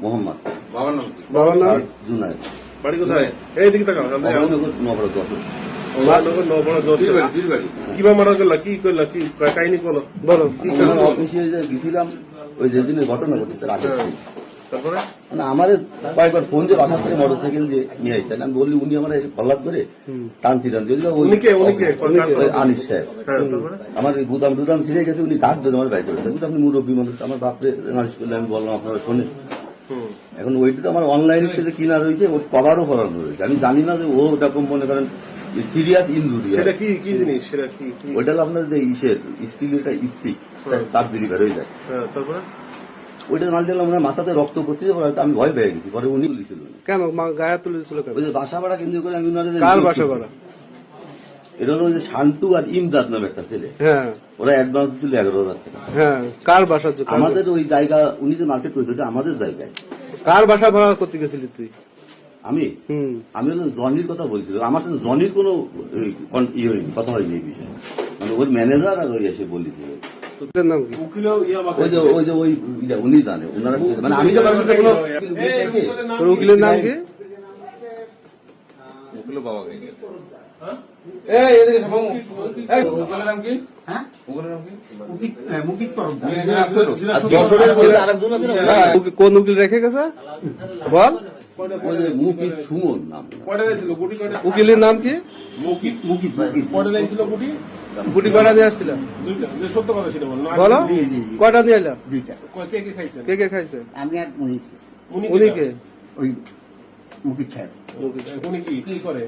মোহাম্মদ। বাবার নাম কি? বাবার নাম? জুনায়েদ। বাড়ি কোথায়? এইদিকে তাকাও। নবরত দর্শক। কিভাবে মারা গেল? কি করলা? কি কাহিনী বলো, বলো। অফিসে গেছিলাম ওই যেদিনে ঘটনা ঘটছে তার আগে। তারপরে মানে আমার কয়েকবার ফোন দিয়ে বাসা থেকে মোটরসাইকেল দিয়ে নিয়ে আসছেন। আমি বললি উনি আমার এসে ফল্লাদ করে টানতি আনিস সাহেব আমার গুদাম ছিঁড়ে গেছে। উনি কাঠ ধরে আমার বাইক করেছেন। আপনি মুরব্বী মানুষ, আমার বাপরে নালিশ করলে আমি বললাম আপনারা শোনেন। এখন ওইটা তো আমার অনলাইন থেকে কিনা রয়েছে, ওর কভারও করানো রয়েছে। আমি জানি না যে ও ওরকম মনে করেন সিরিয়াস ইনজুরি। সেটা কি কি জিনিস? সেটা কি? ওইটা আপনার যে ইসের স্টিলের স্টিক তার দিদি বের হয়ে যায়। তারপরে ওইটা মাল দিলাম মাথাতে রক্ত পড়তে আমি ভয় পেয়ে গেছি। পরে উনি তুলেছিল। কেন গায়ে তুলেছিল? ওই যে বাসা ভাড়া কেন্দ্র করে আমি কার বাসা ভাড়া? এটা হলো যে শান্তু আর ইমদাদ নামে একটা ছেলে। হ্যাঁ, ওরা অ্যাডভান্স ছিল 11,000 টাকা। হ্যাঁ, কার বাসা? আমাদের ওই জায়গা উনি যে মার্কেট করেছে ওটা আমাদের জায়গায়। কার বাসা ভাড়া করতে গেছিলি তুই? আমি হলো জনির কথা বলছিল। আমার সাথে জনির কোনো কথা হয়নি এই বিষয়ে। মানে ওর ম্যানেজার আর ওই এসে বলেছিল। নাম কি? উনি জানে ওনারা। মানে আমি তো উকিলের নাম কি? উকিল বাবা গেছে। কোন উকিল রেখে গেছে বল? সুমন নাম। উকিলের নাম কি? গুটি কয়টা দিয়ে আসছিল? সত্য কথা ছিল বলো। কয়টা দিয়ে এলাম? কে কে খাইছে? আমি আর উনি কে? ওই মুকিত সাহেব। উনি কি করে?